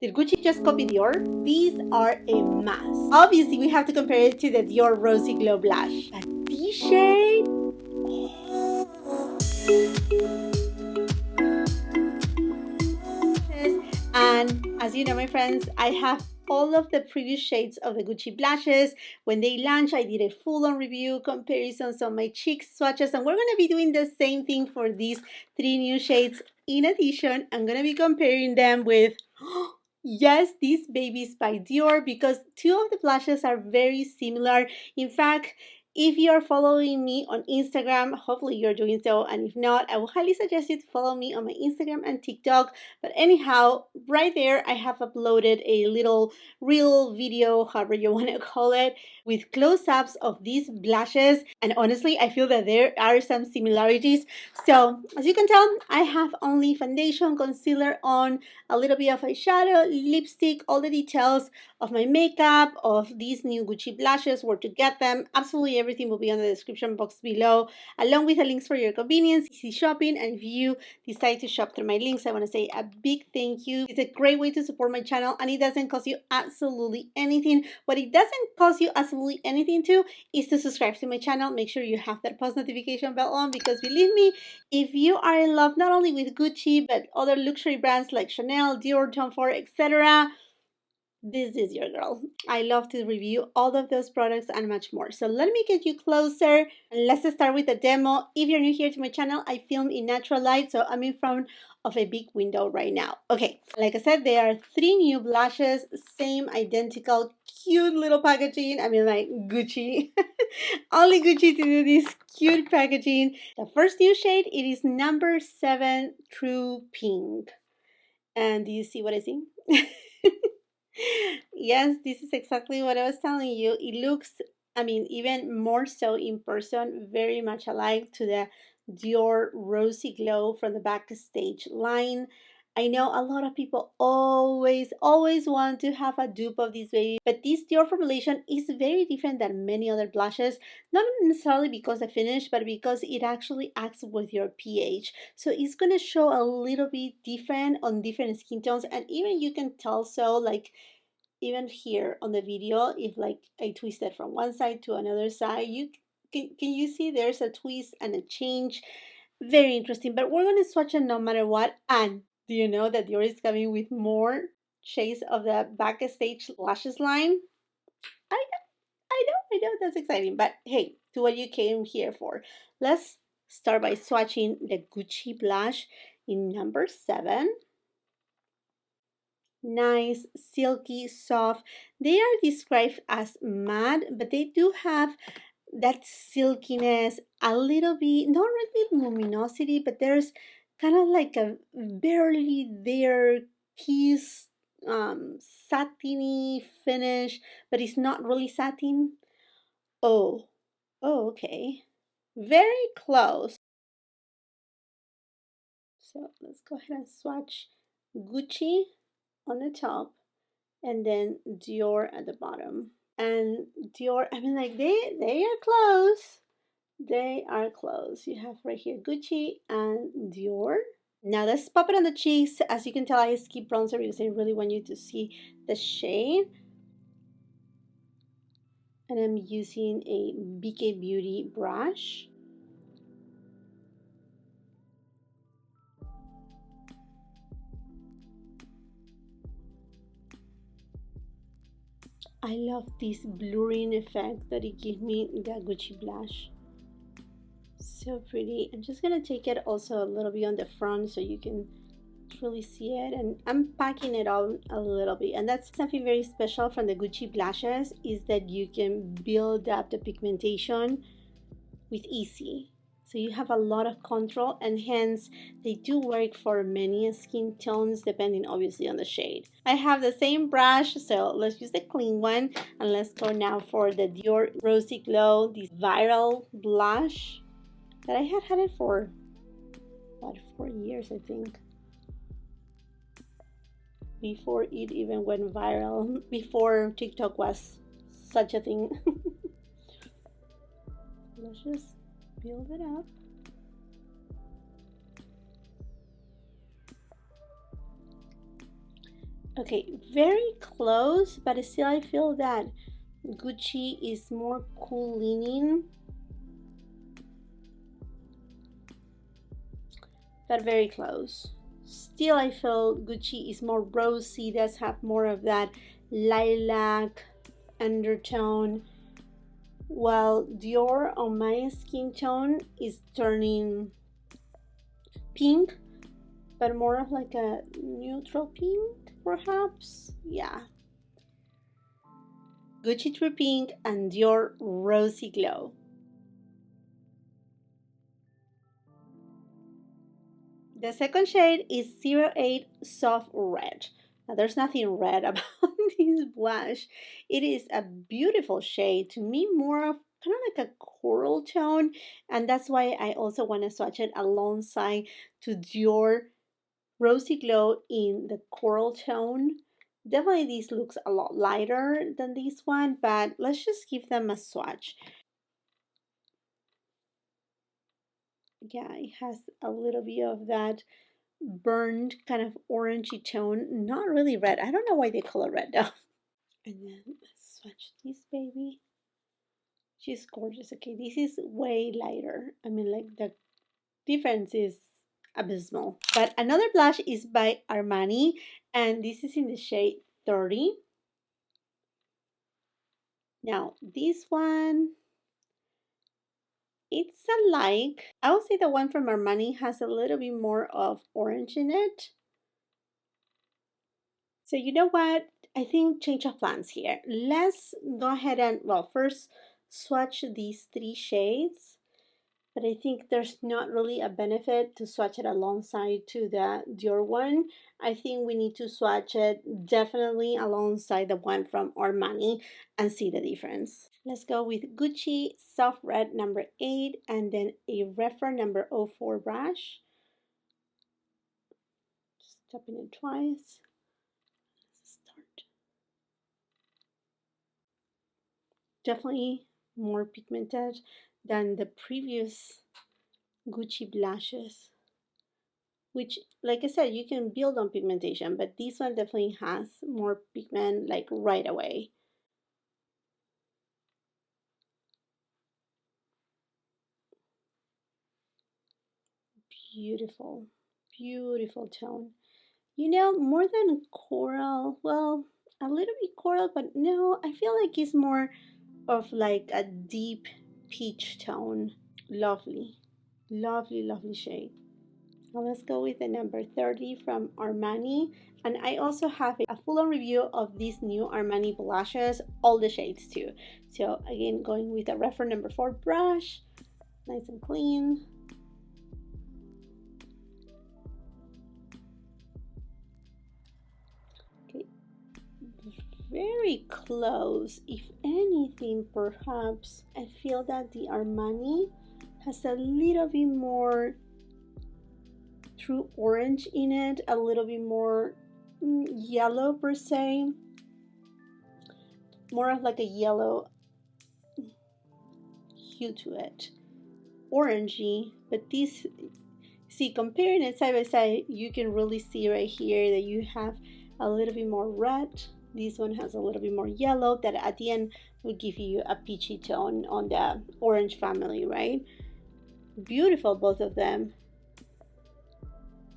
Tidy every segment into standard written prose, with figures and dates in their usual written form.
Did Gucci just copy Dior? These are a mess. Obviously, we have to compare it to the Dior Rosy Glow Blush. But this shade, and as you know, my friends, I have all of the previous shades of the Gucci blushes. When they launch, I did a full-on review, comparisons on my cheek swatches, and we're going to be doing the same thing for these 3 new shades. In addition, I'm going to be comparing them with, yes, these babies by Dior, because 2 of the blushes are very similar. In fact, if you're following me on Instagram, hopefully you're doing so, and if not, I will highly suggest you to follow me on my Instagram and TikTok. But anyhow, right there, I have uploaded a little reel video, however you want to call it, with close-ups of these blushes, and honestly, I feel that there are some similarities. So, as you can tell, I have only foundation, concealer on, a little bit of eyeshadow, lipstick, all the details of my makeup, of these new Gucci blushes, where to get them. Absolutely everything will be on the description box below, along with the links for your convenience, easy shopping. And if you decide to shop through my links, I want to say a big thank you. It's a great way to support my channel, and it doesn't cost you absolutely anything. What it doesn't cost you absolutely anything to is to subscribe to my channel. Make sure you have that post notification bell on, because believe me, if you are in love not only with Gucci but other luxury brands like Chanel, Dior, Tom Ford, etc., this is your girl. I love to review all of those products and much more. So let me get you closer and let's start with the demo. If you're new here to my channel, I film in natural light, so I'm in front of a big window right now. Okay, like I said, there are 3 new blushes, same identical cute little packaging. I mean, like Gucci. Only Gucci to do this cute packaging. The first new shade, it is number 7 True Pink. And do you see what I see? Yes, this is exactly what I was telling you. It looks, I mean, even more so in person, very much alike to the Dior Rosy Glow from the Backstage line. I know a lot of people always want to have a dupe of this baby, but this Dior formulation is very different than many other blushes, not necessarily because the finish, but because it actually acts with your pH. So it's going to show a little bit different on different skin tones, and even you can tell so, like, even here on the video, if like I twist it from one side to another side, you can you see there's a twist and a change. Very interesting, but we're going to swatch it no matter what. And do you know that Dior is coming with more shades of the Backstage lashes line? I know, that's exciting, but hey, to what you came here for. Let's start by swatching the Gucci blush in number 7. Nice, silky, soft. They are described as matte, but they do have that silkiness, a little bit, not really luminosity, but there's kind of like a barely there kiss, satiny finish, but it's not really satin. Oh, okay. Very close. So let's go ahead and swatch Gucci on the top and then Dior at the bottom. And Dior, I mean, like they are close. They are close. You have right here Gucci and Dior. Now let's pop it on the cheeks. As you can tell, I skip bronzer because I really want you to see the shade. And I'm using a BK Beauty brush. I love this blurring effect that it gives me the Gucci blush. So pretty. I'm just gonna take it also a little bit on the front so you can really see it, and I'm packing it on a little bit. And that's something very special from the Gucci blushes, is that you can build up the pigmentation with easy. So you have a lot of control, and hence they do work for many skin tones depending obviously on the shade. I have the same brush, so let's use the clean one, and let's go now for the Dior Rosy Glow, this viral blush that I had it for about 4 years, I think, before it even went viral, before TikTok was such a thing. Let's just build it up. Okay, very close, but still I feel that Gucci is more cool leaning, but very close. Still I feel Gucci is more rosy, does have more of that lilac undertone, while Dior on my skin tone is turning pink, but more of like a neutral pink perhaps. Yeah, Gucci True Pink and Dior Rosy Glow. The second shade is 08 Soft Red. Now, there's nothing red about this blush. It is a beautiful shade. To me, more of kind of like a coral tone. And that's why I also want to swatch it alongside to Dior Rosy Glow in the coral tone. Definitely this looks a lot lighter than this one, but let's just give them a swatch. Yeah, it has a little bit of that burned kind of orangey tone, not really red. I don't know why they call it red though. And then let's swatch this baby. She's gorgeous. Okay, this is way lighter. I mean, like the difference is abysmal. But another blush is by Armani, and this is in the shade 30. Now this one, it's alike. I would say the one from Armani has a little bit more of orange in it. So you know what? I think change of plans here. Let's go ahead and, well, first swatch these three shades. But I think there's not really a benefit to swatch it alongside to the Dior one. I think we need to swatch it definitely alongside the one from Armani and see the difference. Let's go with Gucci Soft Red number 8 and then a reference number 04 brush. Just tapping it twice. Start. Definitely more pigmented than the previous Gucci blushes, which, like I said, you can build on pigmentation, but this one definitely has more pigment like right away. Beautiful, beautiful tone. You know, more than coral, well, a little bit coral, but no, I feel like it's more of like a deep peach tone. Lovely, lovely, lovely shade. Now let's go with the number 30 from Armani. And I also have a full-on review of these new Armani blushes, all the shades too. So again, going with the reference number 4 brush, nice and clean. Okay, very close. If anything, perhaps I feel that the Armani has a little bit more true orange in it, a little bit more yellow per se, more of like a yellow hue to it, orangey. But this, see, comparing it side by side, you can really see right here that you have a little bit more red. This one has a little bit more yellow that at the end will give you a peachy tone on the orange family, right? Beautiful, both of them.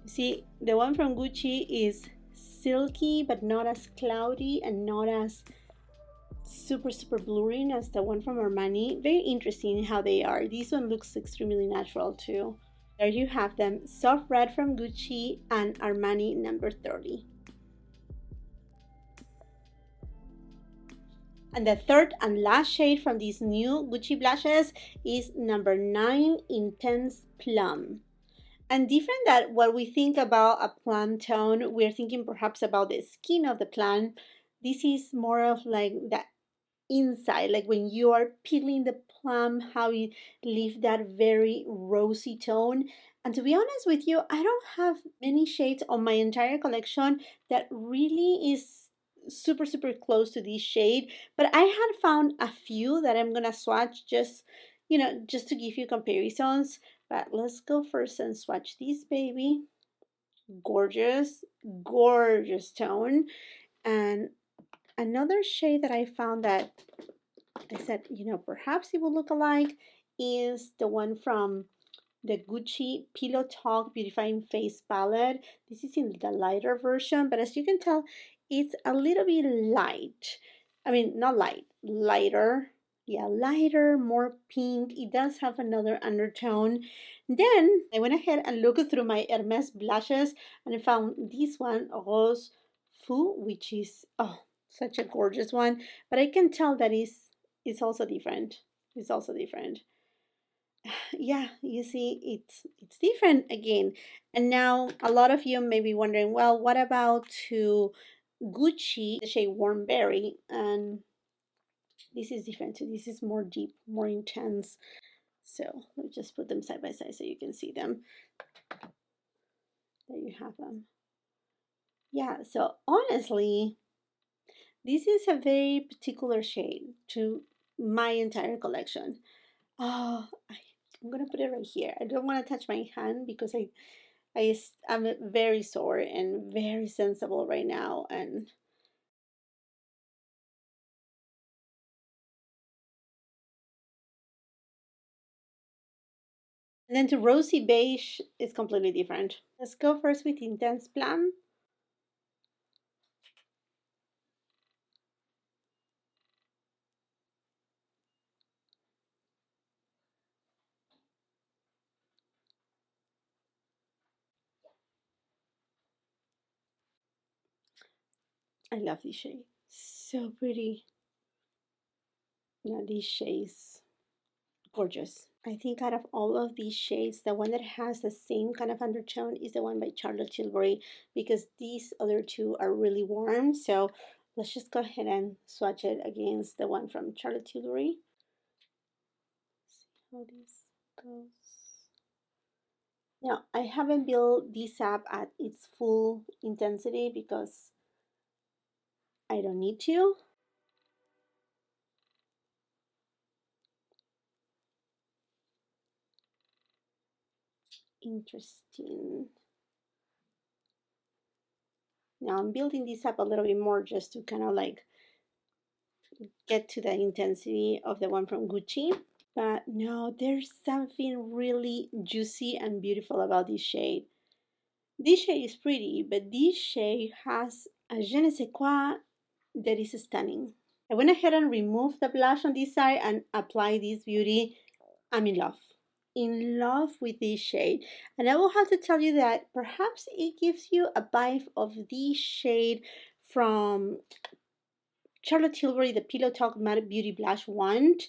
See, the one from Gucci is silky but not as cloudy and not as super blurring as the one from Armani. Very interesting how they are. This one looks extremely natural too. There you have them, Soft Red from Gucci and Armani number 30. And the third and last shade from these new Gucci blushes is number 9 Intense Plum. And different than what we think about a plum tone, we're thinking perhaps about the skin of the plant. This is more of like the inside, like when you are peeling the plum, how you leave that very rosy tone. And to be honest with you, I don't have many shades on my entire collection that really is super close to this shade, but I had found a few that I'm gonna swatch just, you know, just to give you comparisons. But let's go first and swatch this baby. gorgeous, gorgeous tone. And another shade that I found that I said, you know, perhaps it will look alike is the one from the Gucci Pillow Talk Beautifying Face Palette. This is in the lighter version, but as you can tell, it's a little bit light. I mean, not light, lighter. Yeah, lighter, more pink. It does have another undertone. Then I went ahead and looked through my Hermes blushes and I found this one, Rose Fou, which is, oh, such a gorgeous one. But I can tell that it's also different. It's also different. Yeah, you see, it's different again. And now a lot of you may be wondering, well, what about to Gucci, the shade Warm Berry? And this is different too. This is more deep, more intense. So let me just put them side by side so you can see them. There you have them. Yeah, so honestly, this is a very particular shade to my entire collection. Oh, I'm gonna put it right here. I don't want to touch my hand because I'm very sore and very sensible right now. And then to Rosy Beige is completely different. Let's go first with Intense Plum. I love this shade. So pretty. Now these shades, gorgeous. I think out of all of these shades, the one that has the same kind of undertone is the one by Charlotte Tilbury because these other two are really warm. So let's just go ahead and swatch it against the one from Charlotte Tilbury. See how this goes. Now, I haven't built this up at its full intensity because I don't need to. Interesting. Now I'm building this up a little bit more just to kind of like get to the intensity of the one from Gucci. But no, there's something really juicy and beautiful about this shade. This shade is pretty, but this shade has a je ne sais quoi that is stunning. I went ahead and removed the blush on this side and applied this beauty. I'm in love with this shade. And I will have to tell you that perhaps it gives you a vibe of this shade from Charlotte Tilbury, the Pillow Talk Matte Beauty Blush Wand.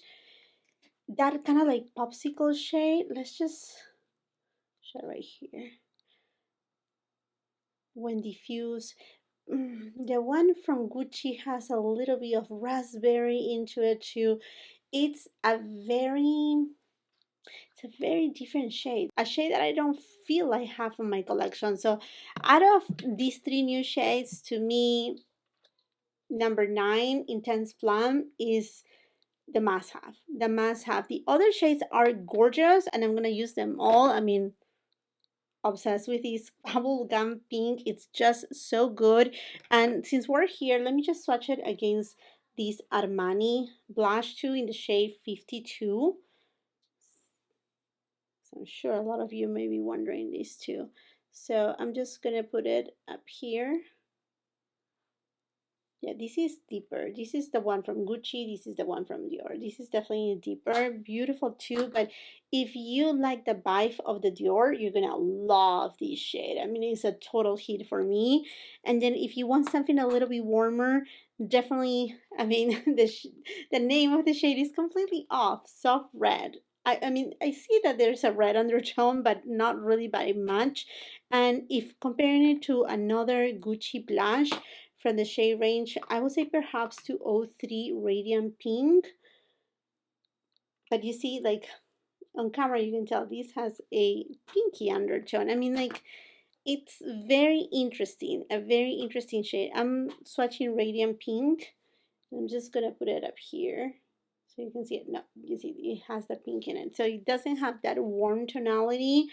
That kind of like popsicle shade. Let's just show it right here. When diffuse. The one from Gucci has a little bit of raspberry into it too. It's a very different shade, a shade that I don't feel I have in my collection. So out of these three new shades, to me, number 9, Intense Plum, is the must have. The must have. The other shades are gorgeous and I'm gonna use them all. I mean, obsessed with this bubblegum pink. It's just so good. And since we're here, let me just swatch it against this Armani blush too in the shade 52. So I'm sure a lot of you may be wondering this too. So I'm just gonna put it up here. Yeah, this is deeper. This is the one from Gucci. This is the one from Dior. This is definitely deeper, beautiful too. But if you like the vibe of the Dior, you're gonna love this shade. I mean, it's a total hit for me. And then if you want something a little bit warmer, definitely, I mean, the name of the shade is completely off. Soft red. I mean, I see that there's a red undertone, but not really by much. And if comparing it to another Gucci blush, from the shade range, I would say perhaps 203 Radiant Pink. But you see, like on camera, you can tell this has a pinky undertone. I mean, like it's very interesting, a very interesting shade. I'm swatching Radiant Pink. I'm just gonna put it up here so you can see it. No, you see it has the pink in it. So it doesn't have that warm tonality,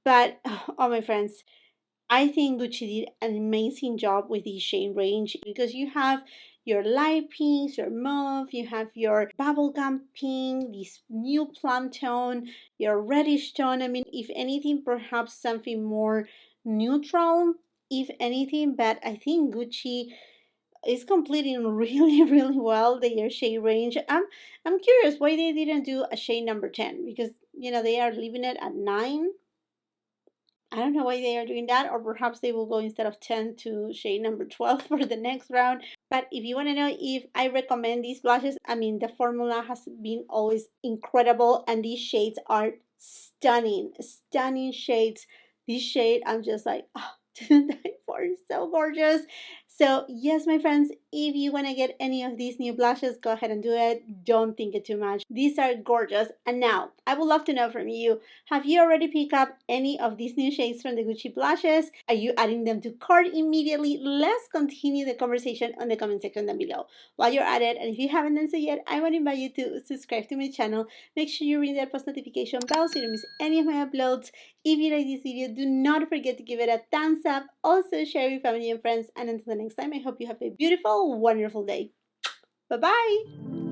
but oh my friends, I think Gucci did an amazing job with the shade range because you have your light pinks, your mauve, you have your bubblegum pink, this new plum tone, your reddish tone. I mean, if anything, perhaps something more neutral, if anything, but I think Gucci is completing really, really well their shade range. I'm curious why they didn't do a shade number 10 because they are leaving it at 9. I don't know why they are doing that, or perhaps they will go instead of 10 to shade number 12 for the next round. But if you want to know if I recommend these blushes, I mean, the formula has been always incredible, and these shades are stunning, stunning shades. This shade, I'm just like, oh, to die for, so gorgeous. So, yes, my friends, if you want to get any of these new blushes, go ahead and do it. Don't think it too much. These are gorgeous. And now, I would love to know from you, have you already picked up any of these new shades from the Gucci blushes? Are you adding them to cart immediately? Let's continue the conversation on the comment section down below. While you're at it, and if you haven't done so yet, I want to invite you to subscribe to my channel. Make sure you ring that post notification bell so you don't miss any of my uploads. If you like this video, do not forget to give it a thumbs up. Also, share with family and friends. And until the next time, I hope you have a beautiful, wonderful day. Bye-bye.